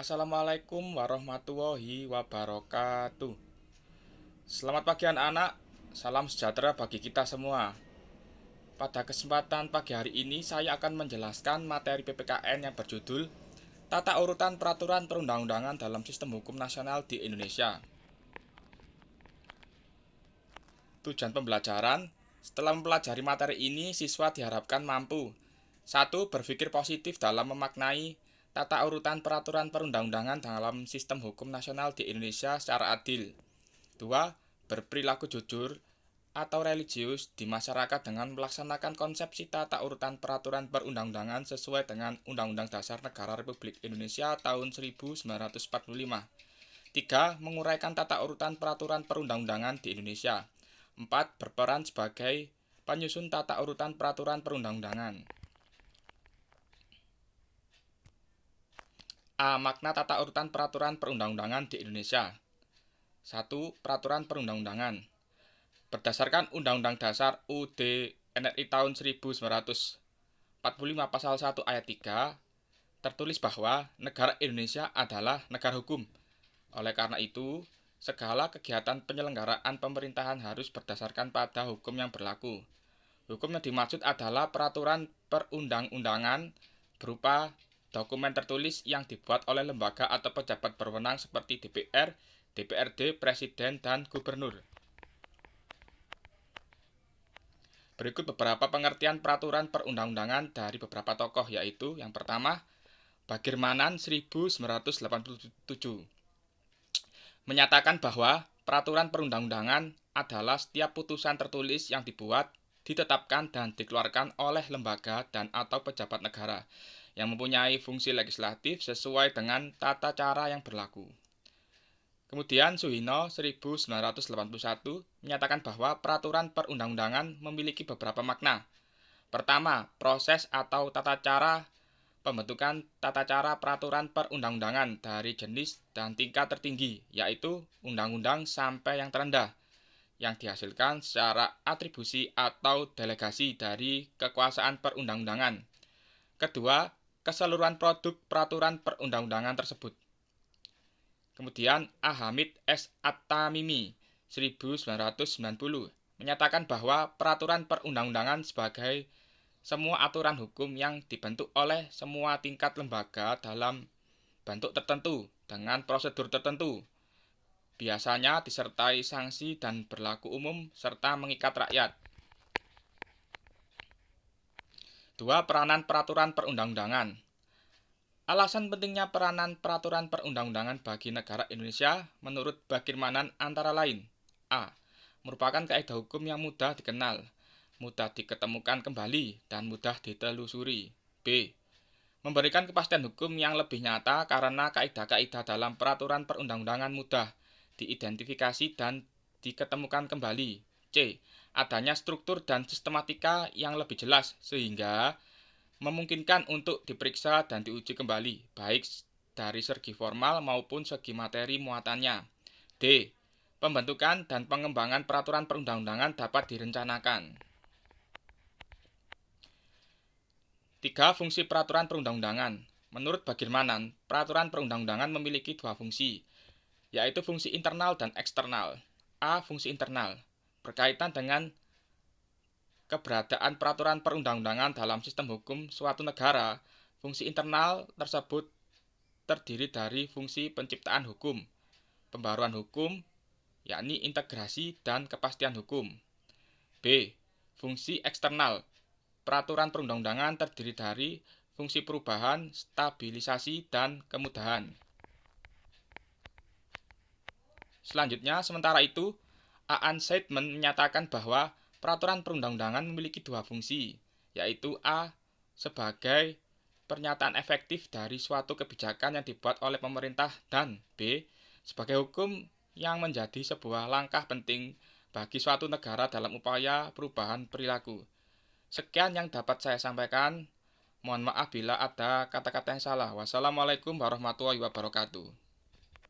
Assalamualaikum warahmatullahi wabarakatuh. Selamat pagi anak-anak, salam sejahtera bagi kita semua. Pada kesempatan pagi hari ini saya akan menjelaskan materi PPKN yang berjudul Tata Urutan Peraturan Perundang-undangan dalam Sistem Hukum Nasional di Indonesia. Tujuan pembelajaran: setelah mempelajari materi ini, siswa diharapkan mampu 1. Berpikir positif dalam memaknai tata urutan peraturan perundang-undangan dalam sistem hukum nasional di Indonesia secara adil. 2. Berperilaku jujur atau religius di masyarakat dengan melaksanakan konsepsi tata urutan peraturan perundang-undangan sesuai dengan Undang-Undang Dasar Negara Republik Indonesia tahun 1945. 3. Menguraikan tata urutan peraturan perundang-undangan di Indonesia. 4. Berperan sebagai penyusun tata urutan peraturan perundang-undangan. A. Makna tata urutan peraturan perundang-undangan di Indonesia. 1. Peraturan perundang-undangan. Berdasarkan Undang-Undang Dasar UUD NRI tahun 1945 pasal 1 ayat 3, tertulis bahwa negara Indonesia adalah negara hukum. Oleh karena itu, segala kegiatan penyelenggaraan pemerintahan harus berdasarkan pada hukum yang berlaku. Hukum yang dimaksud adalah peraturan perundang-undangan berupa dokumen tertulis yang dibuat oleh lembaga atau pejabat berwenang seperti DPR, DPRD, Presiden, dan Gubernur. Berikut beberapa pengertian peraturan perundang-undangan dari beberapa tokoh, yaitu yang pertama, Bagirmanan 1987 menyatakan bahwa peraturan perundang-undangan adalah setiap putusan tertulis yang dibuat, ditetapkan, dan dikeluarkan oleh lembaga dan atau pejabat negara yang mempunyai fungsi legislatif sesuai dengan tata cara yang berlaku. Kemudian Suhino 1981 menyatakan bahwa peraturan perundang-undangan memiliki beberapa makna. Pertama, proses atau tata cara pembentukan tata cara peraturan perundang-undangan dari jenis dan tingkat tertinggi, yaitu undang-undang sampai yang terendah, yang dihasilkan secara atribusi atau delegasi dari kekuasaan perundang-undangan. Kedua, keseluruhan produk peraturan perundang-undangan tersebut. Kemudian A. Hamid S. At-Tamimi 1990 menyatakan bahwa peraturan perundang-undangan sebagai semua aturan hukum yang dibentuk oleh semua tingkat lembaga dalam bentuk tertentu dengan prosedur tertentu, biasanya disertai sanksi dan berlaku umum serta mengikat rakyat. 2. Peranan peraturan perundang-undangan. Alasan pentingnya peranan peraturan perundang-undangan bagi negara Indonesia menurut Bagirmanan antara lain: A. Merupakan kaidah hukum yang mudah dikenal, mudah diketemukan kembali, dan mudah ditelusuri. B. Memberikan kepastian hukum yang lebih nyata karena kaidah-kaidah dalam peraturan perundang-undangan mudah diidentifikasi dan diketemukan kembali. C. Adanya struktur dan sistematika yang lebih jelas sehingga memungkinkan untuk diperiksa dan diuji kembali, baik dari segi formal maupun segi materi muatannya. D. Pembentukan dan pengembangan peraturan perundang-undangan dapat direncanakan. 3. Fungsi peraturan perundang-undangan. Menurut Bagirmanan, peraturan perundang-undangan memiliki dua fungsi, yaitu fungsi internal dan eksternal. A. Fungsi internal, berkaitan dengan keberadaan peraturan perundang-undangan dalam sistem hukum suatu negara. Fungsi internal tersebut terdiri dari fungsi penciptaan hukum, pembaruan hukum, yakni integrasi dan kepastian hukum. B. Fungsi eksternal. Peraturan perundang-undangan terdiri dari fungsi perubahan, stabilisasi, dan kemudahan. Selanjutnya, sementara itu, Aan Seidman menyatakan bahwa peraturan perundang-undangan memiliki dua fungsi, yaitu A. Sebagai pernyataan efektif dari suatu kebijakan yang dibuat oleh pemerintah, dan B. Sebagai hukum yang menjadi sebuah langkah penting bagi suatu negara dalam upaya perubahan perilaku. Sekian yang dapat saya sampaikan. Mohon maaf bila ada kata-kata yang salah. Wassalamualaikum warahmatullahi wabarakatuh.